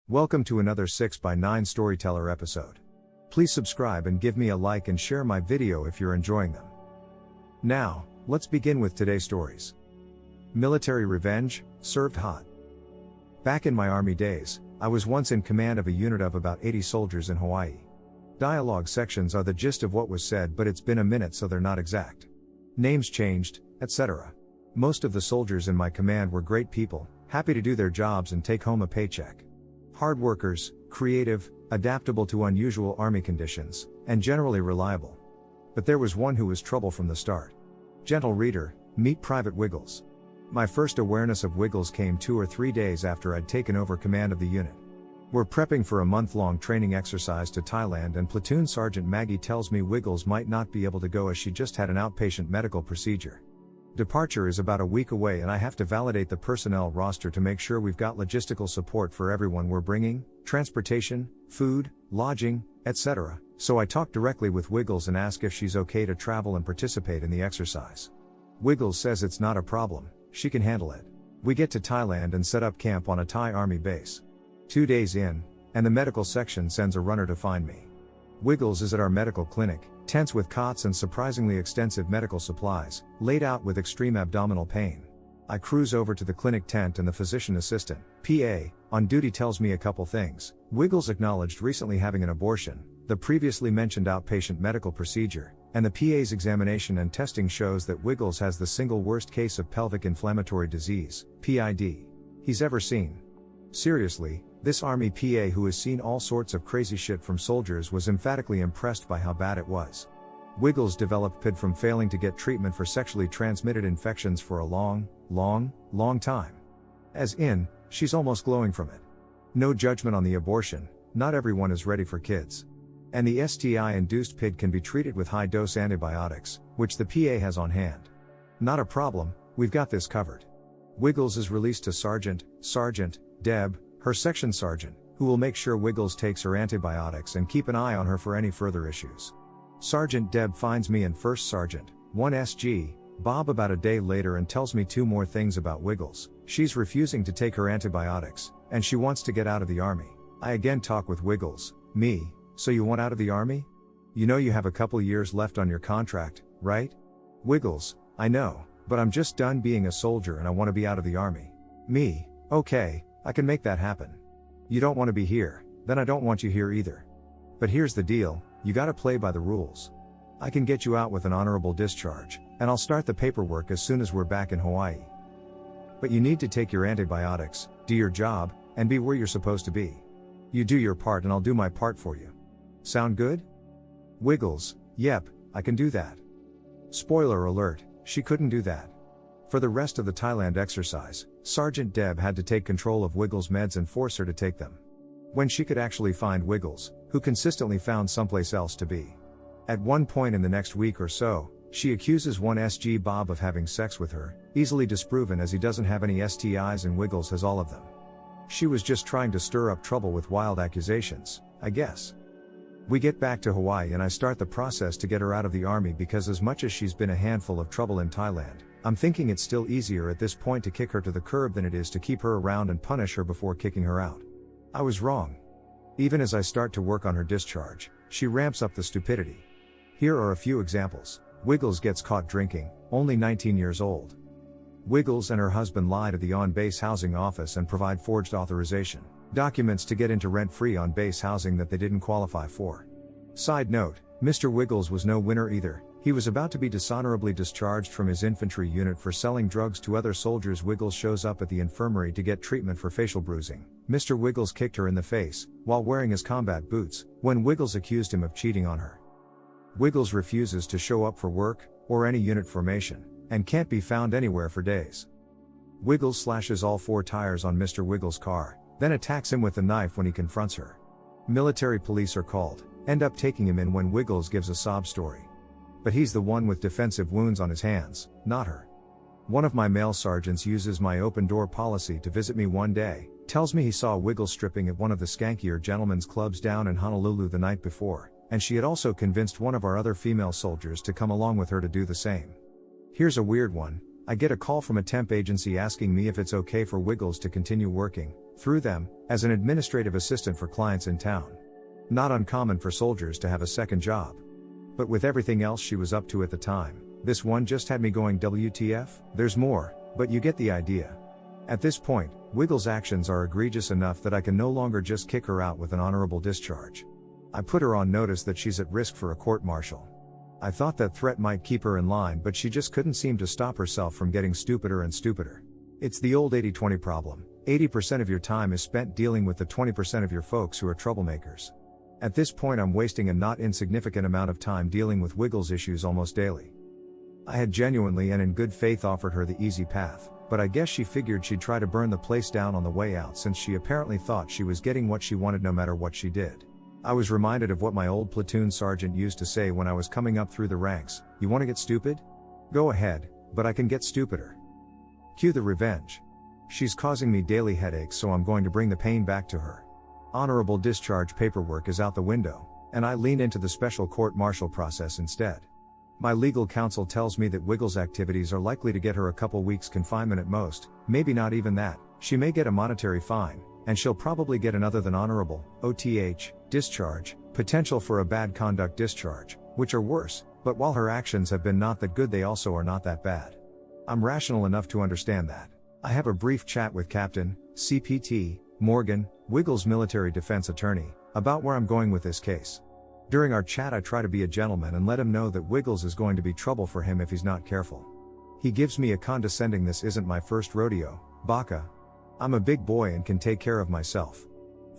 Welcome to another 6x9 Storyteller episode. Please subscribe and give me a like and share my video if you're enjoying them. Now, let's begin with today's stories. Military revenge, served hot. Back in my army days, I was once in command of a unit of about 80 soldiers in Hawaii. Dialogue sections are the gist of what was said, but it's been a minute so they're not exact. Names changed, etc. Most of the soldiers in my command were great people, happy to do their jobs and take home a paycheck. Hard workers, creative, adaptable to unusual army conditions, and generally reliable. But there was one who was trouble from the start. Gentle reader, meet Private Wiggles. My first awareness of Wiggles came 2 or 3 days after I'd taken over command of the unit. We're prepping for a month-long training exercise to Thailand, and Platoon Sergeant Maggie tells me Wiggles might not be able to go as she just had an outpatient medical procedure. Departure is about a week away and I have to validate the personnel roster to make sure we've got logistical support for everyone we're bringing, transportation, food, lodging, etc. So I talk directly with Wiggles and ask if she's okay to travel and participate in the exercise. Wiggles says it's not a problem, she can handle it. We get to Thailand and set up camp on a Thai army base. 2 days in, and the medical section sends a runner to find me. Wiggles is at our medical clinic, tents with cots and surprisingly extensive medical supplies, laid out with extreme abdominal pain. I cruise over to the clinic tent and the physician assistant, PA, on duty tells me a couple things. Wiggles acknowledged recently having an abortion, the previously mentioned outpatient medical procedure, and the PA's examination and testing shows that Wiggles has the single worst case of pelvic inflammatory disease, PID, he's ever seen. Seriously, this army PA who has seen all sorts of crazy shit from soldiers was emphatically impressed by how bad it was. Wiggles developed PID from failing to get treatment for sexually transmitted infections for a long time. As in, she's almost glowing from it. No judgment on the abortion, not everyone is ready for kids. And the STI-induced PID can be treated with high-dose antibiotics, which the PA has on hand. Not a problem, we've got this covered. Wiggles is released to Sergeant Deb, her section sergeant, who will make sure Wiggles takes her antibiotics and keep an eye on her for any further issues. Sergeant Deb finds me and First Sergeant, 1 SG, Bob about a day later and tells me 2 more things about Wiggles. She's refusing to take her antibiotics, and she wants to get out of the army. I again talk with Wiggles, me, so you want out of the army? You know you have a couple years left on your contract, right? Wiggles, I know, but I'm just done being a soldier and I want to be out of the army. Me, okay, I can make that happen. You don't want to be here, then I don't want you here either. But here's the deal, you gotta play by the rules. I can get you out with an honorable discharge, and I'll start the paperwork as soon as we're back in Hawaii. But you need to take your antibiotics, do your job, and be where you're supposed to be. You do your part and I'll do my part for you. Sound good? Wiggles, yep, I can do that. Spoiler alert, she couldn't do that. For the rest of the Thailand exercise, Sergeant Deb had to take control of Wiggles' meds and force her to take them. When she could actually find Wiggles, who consistently found someplace else to be. At one point in the next week or so, she accuses 1 SG Bob of having sex with her, easily disproven as he doesn't have any STIs and Wiggles has all of them. She was just trying to stir up trouble with wild accusations, I guess. We get back to Hawaii and I start the process to get her out of the army because as much as she's been a handful of trouble in Thailand, I'm thinking it's still easier at this point to kick her to the curb than it is to keep her around and punish her before kicking her out. I was wrong. Even as I start to work on her discharge, she ramps up the stupidity. Here are a few examples. Wiggles gets caught drinking, only 19 years old. Wiggles and her husband lie to the on-base housing office and provide forged authorization documents to get into rent-free on-base housing that they didn't qualify for. Side note, Mr. Wiggles was no winner either. He was about to be dishonorably discharged from his infantry unit for selling drugs to other soldiers. Wiggles shows up at the infirmary to get treatment for facial bruising. Mr. Wiggles kicked her in the face, while wearing his combat boots, when Wiggles accused him of cheating on her. Wiggles refuses to show up for work, or any unit formation, and can't be found anywhere for days. Wiggles slashes all 4 tires on Mr. Wiggles' car, then attacks him with a knife when he confronts her. Military police are called, end up taking him in when Wiggles gives a sob story. But he's the one with defensive wounds on his hands, not her. One of my male sergeants uses my open door policy to visit me one day, tells me he saw Wiggles stripping at one of the skankier gentlemen's clubs down in Honolulu the night before, and she had also convinced one of our other female soldiers to come along with her to do the same. Here's a weird one, I get a call from a temp agency asking me if it's okay for Wiggles to continue working, through them, as an administrative assistant for clients in town. Not uncommon for soldiers to have a second job. But with everything else she was up to at the time, this one just had me going WTF? There's more, but you get the idea. At this point, Wiggles' actions are egregious enough that I can no longer just kick her out with an honorable discharge. I put her on notice that she's at risk for a court-martial. I thought that threat might keep her in line, but she just couldn't seem to stop herself from getting stupider and stupider. It's the old 80-20 problem. 80% of your time is spent dealing with the 20% of your folks who are troublemakers. At this point I'm wasting a not insignificant amount of time dealing with Wiggles' issues almost daily. I had genuinely and in good faith offered her the easy path, but I guess she figured she'd try to burn the place down on the way out since she apparently thought she was getting what she wanted no matter what she did. I was reminded of what my old platoon sergeant used to say when I was coming up through the ranks: "You want to get stupid? Go ahead, but I can get stupider." Cue the revenge. She's causing me daily headaches, so I'm going to bring the pain back to her. Honorable discharge paperwork is out the window, and I lean into the special court-martial process instead. My legal counsel tells me that Wiggles' activities are likely to get her a couple weeks confinement at most, maybe not even that. She may get a monetary fine, and she'll probably get an other than honorable, OTH, discharge, potential for a bad conduct discharge, which are worse, but while her actions have been not that good, they also are not that bad. I'm rational enough to understand that. I have a brief chat with Captain, CPT, Morgan, Wiggles' military defense attorney, about where I'm going with this case. During our chat I try to be a gentleman and let him know that Wiggles is going to be trouble for him if he's not careful. He gives me a condescending "This isn't my first rodeo, Baka. I'm a big boy and can take care of myself."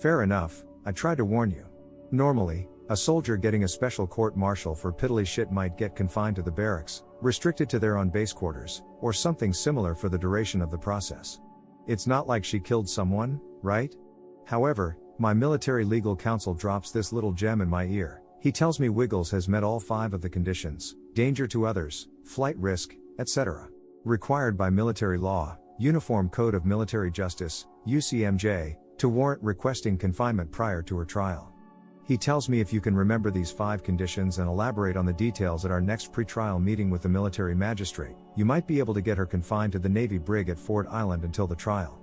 Fair enough, I tried to warn you. Normally, a soldier getting a special court-martial for piddly shit might get confined to the barracks, restricted to their on-base quarters, or something similar for the duration of the process. It's not like she killed someone, right? However, my military legal counsel drops this little gem in my ear. He tells me Wiggles has met all 5 of the conditions: danger to others, flight risk, etc., required by military law, Uniform Code of Military Justice, UCMJ, to warrant requesting confinement prior to her trial. He tells me if you can remember these 5 conditions and elaborate on the details at our next pre-trial meeting with the military magistrate, you might be able to get her confined to the Navy brig at Ford Island until the trial.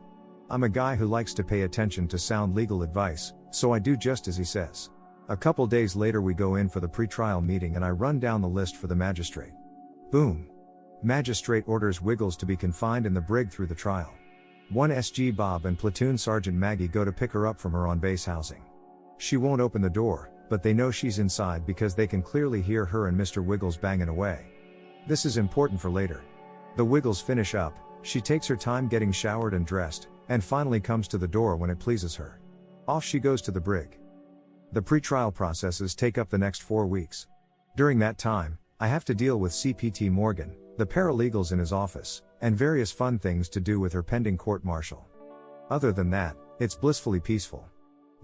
I'm a guy who likes to pay attention to sound legal advice, so I do just as he says. A couple days later we go in for the pre-trial meeting and I run down the list for the magistrate. Boom. Magistrate orders Wiggles to be confined in the brig through the trial. 1 SG Bob and Platoon Sergeant Maggie go to pick her up from her on-base housing. She won't open the door, but they know she's inside because they can clearly hear her and Mr. Wiggles banging away. This is important for later. The Wiggles finish up, she takes her time getting showered and dressed, and finally comes to the door when it pleases her. Off she goes to the brig. The pre-trial processes take up the next 4 weeks. During that time, I have to deal with CPT Morgan, the paralegals in his office, and various fun things to do with her pending court-martial. Other than that, it's blissfully peaceful.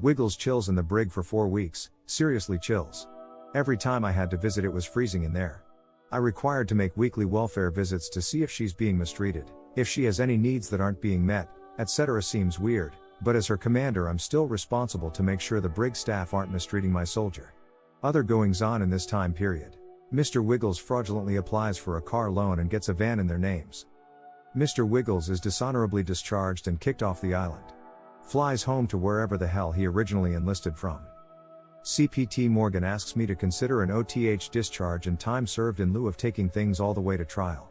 Wiggles chills in the brig for 4 weeks, seriously chills. Every time I had to visit it was freezing in there. I required to make weekly welfare visits to see if she's being mistreated, if she has any needs that aren't being met, etc. Seems weird, but as her commander I'm still responsible to make sure the brig staff aren't mistreating my soldier. Other goings on in this time period. Mr. Wiggles fraudulently applies for a car loan and gets a van in their names. Mr. Wiggles is dishonorably discharged and kicked off the island. Flies home to wherever the hell he originally enlisted from. CPT Morgan asks me to consider an OTH discharge and time served in lieu of taking things all the way to trial.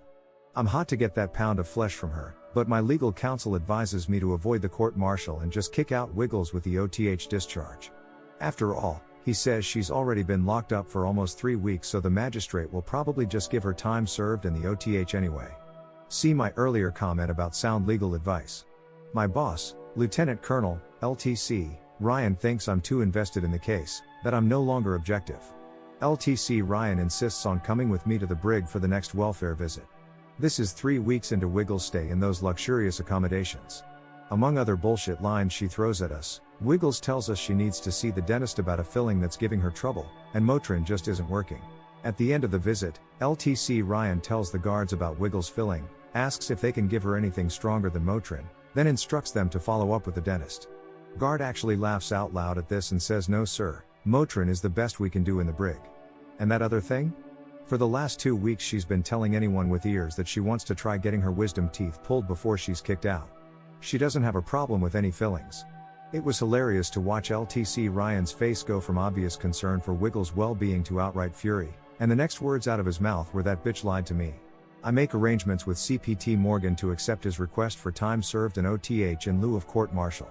I'm hot to get that pound of flesh from her, but my legal counsel advises me to avoid the court-martial and just kick out Wiggles with the OTH discharge. After all, he says she's already been locked up for almost 3 weeks, so the magistrate will probably just give her time served and the OTH anyway. See my earlier comment about sound legal advice. My boss, Lieutenant Colonel, LTC, Ryan thinks I'm too invested in the case, that I'm no longer objective. LTC Ryan insists on coming with me to the brig for the next welfare visit. This is 3 weeks into Wiggles' stay in those luxurious accommodations. Among other bullshit lines she throws at us, Wiggles tells us she needs to see the dentist about a filling that's giving her trouble, and Motrin just isn't working. At the end of the visit, LTC Ryan tells the guards about Wiggles' filling, asks if they can give her anything stronger than Motrin, then instructs them to follow up with the dentist. Guard actually laughs out loud at this and says, "No sir, Motrin is the best we can do in the brig." And that other thing? For the last 2 weeks she's been telling anyone with ears that she wants to try getting her wisdom teeth pulled before she's kicked out. She doesn't have a problem with any fillings. It was hilarious to watch LTC Ryan's face go from obvious concern for Wiggles' well-being to outright fury, and the next words out of his mouth were "that bitch lied to me." I make arrangements with CPT Morgan to accept his request for time served and OTH in lieu of court-martial.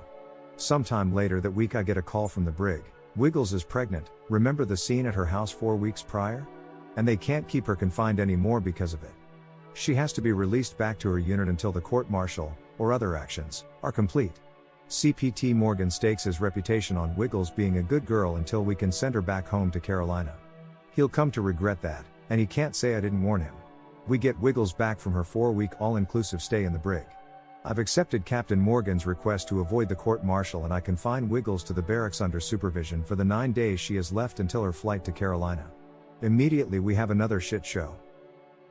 Sometime later that week I get a call from the brig. Wiggles is pregnant. Remember the scene at her house 4 weeks prior? And they can't keep her confined anymore because of it. She has to be released back to her unit until the court-martial, or other actions, are complete. CPT Morgan stakes his reputation on Wiggles being a good girl until we can send her back home to Carolina. He'll come to regret that, and he can't say I didn't warn him. We get Wiggles back from her 4-week all-inclusive stay in the brig. I've accepted Captain Morgan's request to avoid the court-martial and I confine Wiggles to the barracks under supervision for the 9 days she has left until her flight to Carolina. Immediately we have another shit show.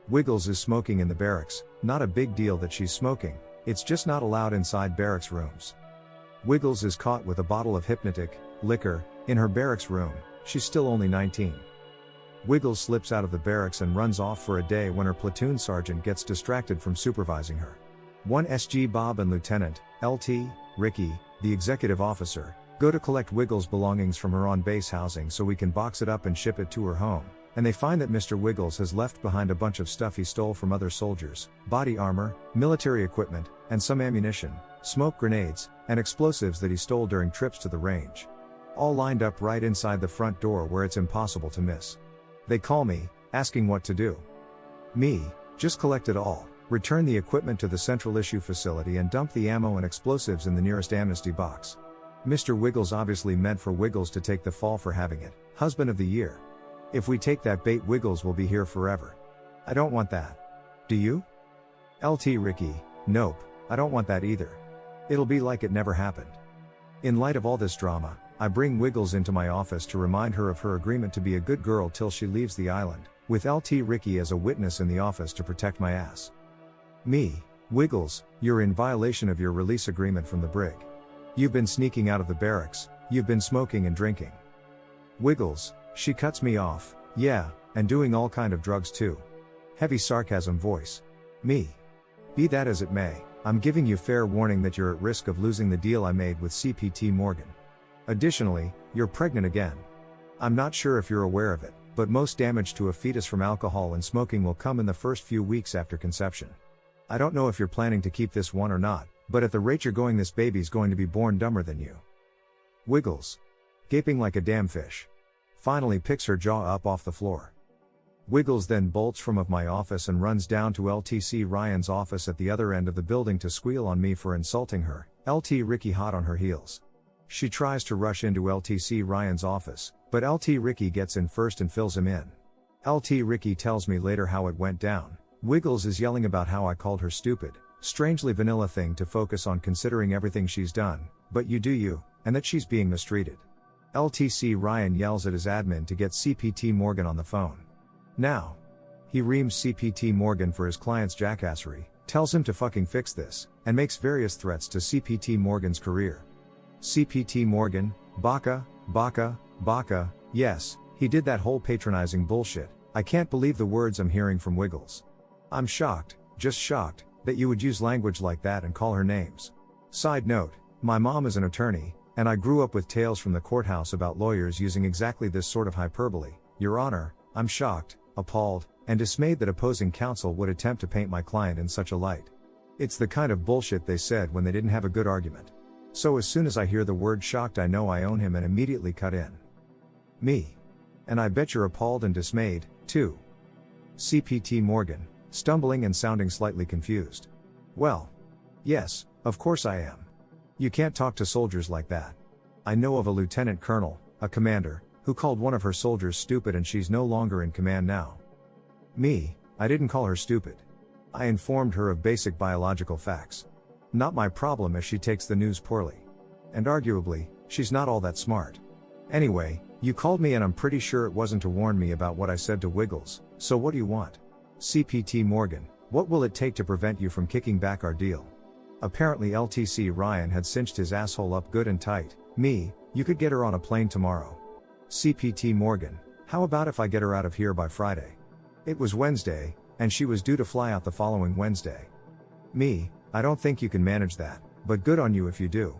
Wiggles is smoking in the barracks. Not a big deal that she's smoking, it's just not allowed inside barracks rooms. Wiggles is caught with a bottle of hypnotic liquor in her barracks room. She's still only 19. Wiggles slips out of the barracks and runs off for a day when her platoon sergeant gets distracted from supervising her. One SG Bob and Lieutenant LT Ricky, the executive officer, go to collect Wiggles' belongings from her on-base housing so we can box it up and ship it to her home, and they find that Mr. Wiggles has left behind a bunch of stuff he stole from other soldiers: body armor, military equipment, and some ammunition, smoke grenades, and explosives that he stole during trips to the range. All lined up right inside the front door where it's impossible to miss. They call me, asking what to do. Me, just collect it all, return the equipment to the central issue facility and dump the ammo and explosives in the nearest amnesty box. Mr. Wiggles obviously meant for Wiggles to take the fall for having it, husband of the year. If we take that bait, Wiggles will be here forever. I don't want that. Do you? LT Ricky, nope, I don't want that either. It'll be like it never happened. In light of all this drama, I bring Wiggles into my office to remind her of her agreement to be a good girl till she leaves the island, with LT Ricky as a witness in the office to protect my ass. Me, Wiggles, you're in violation of your release agreement from the brig. You've been sneaking out of the barracks, you've been smoking and drinking. Wiggles, she cuts me off, yeah, and doing all kind of drugs too. Heavy sarcasm voice. Me. Be that as it may, I'm giving you fair warning that you're at risk of losing the deal I made with CPT Morgan. Additionally, you're pregnant again. I'm not sure if you're aware of it, but most damage to a fetus from alcohol and smoking will come in the first few weeks after conception. I don't know if you're planning to keep this one or not, but at the rate you're going, this baby's going to be born dumber than you. Wiggles. Gaping like a damn fish. Finally picks her jaw up off the floor. Wiggles then bolts from my office and runs down to LTC Ryan's office at the other end of the building to squeal on me for insulting her, LT Ricky hot on her heels. She tries to rush into LTC Ryan's office, but LT Ricky gets in first and fills him in. LT Ricky tells me later how it went down. Wiggles is yelling about how I called her stupid, strangely vanilla thing to focus on considering everything she's done, but you do you, and that she's being mistreated. LTC Ryan yells at his admin to get CPT Morgan on the phone. Now. He reams CPT Morgan for his client's jackassery, tells him to fucking fix this, and makes various threats to CPT Morgan's career. CPT Morgan, baka, baka, baka, yes, he did that whole patronizing bullshit. I can't believe the words I'm hearing from Wiggles. I'm shocked, just shocked, that you would use language like that and call her names. Side note, my mom is an attorney, and I grew up with tales from the courthouse about lawyers using exactly this sort of hyperbole. Your Honor, I'm shocked, appalled, and dismayed that opposing counsel would attempt to paint my client in such a light. It's the kind of bullshit they said when they didn't have a good argument. So as soon as I hear the word shocked, I know I own him and immediately cut in. Me. And I bet you're appalled and dismayed, too. CPT Morgan, stumbling and sounding slightly confused. Well. Yes, of course I am. You can't talk to soldiers like that. I know of a lieutenant colonel, a commander, who called one of her soldiers stupid and she's no longer in command now. Me, I didn't call her stupid. I informed her of basic biological facts. Not my problem if she takes the news poorly. And arguably, she's not all that smart. Anyway, you called me and I'm pretty sure it wasn't to warn me about what I said to Wiggles, so what do you want? CPT Morgan, what will it take to prevent you from kicking back our deal? Apparently LTC Ryan had cinched his asshole up good and tight. Me, you could get her on a plane tomorrow. CPT Morgan, how about if I get her out of here by Friday? It was Wednesday, and she was due to fly out the following Wednesday. Me, I don't think you can manage that, but good on you if you do.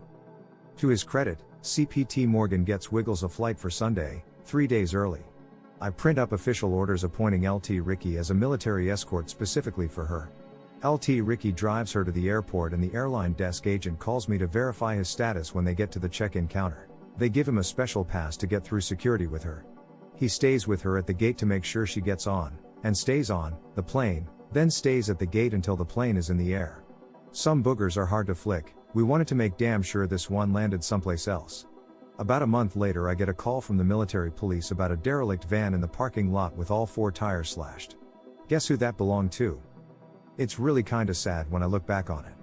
To his credit, CPT Morgan gets Wiggles a flight for Sunday, 3 days early. I print up official orders appointing LT Ricky as a military escort specifically for her. LT Ricky drives her to the airport and the airline desk agent calls me to verify his status when they get to the check-in counter. They give him a special pass to get through security with her. He stays with her at the gate to make sure she gets on, and stays on, the plane, then stays at the gate until the plane is in the air. Some boogers are hard to flick, we wanted to make damn sure this one landed someplace else. About a month later I get a call from the military police about a derelict van in the parking lot with all 4 tires slashed. Guess who that belonged to? It's really kinda sad when I look back on it.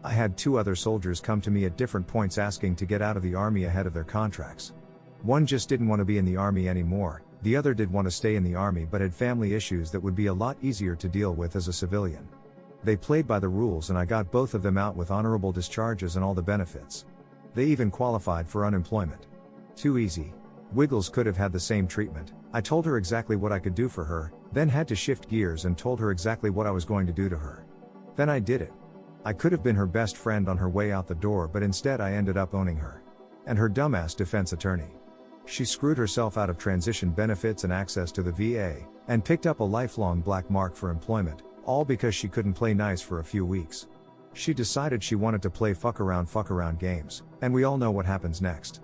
I had 2 other soldiers come to me at different points asking to get out of the army ahead of their contracts. One just didn't want to be in the army anymore, the other did want to stay in the army but had family issues that would be a lot easier to deal with as a civilian. They played by the rules and I got both of them out with honorable discharges and all the benefits. They even qualified for unemployment. Too easy. Wiggles could have had the same treatment. I told her exactly what I could do for her, then had to shift gears and told her exactly what I was going to do to her. Then I did it. I could have been her best friend on her way out the door, but instead I ended up owning her. And her dumbass defense attorney. She screwed herself out of transition benefits and access to the VA, and picked up a lifelong black mark for employment, all because she couldn't play nice for a few weeks. She decided she wanted to play fuck around games, and we all know what happens next.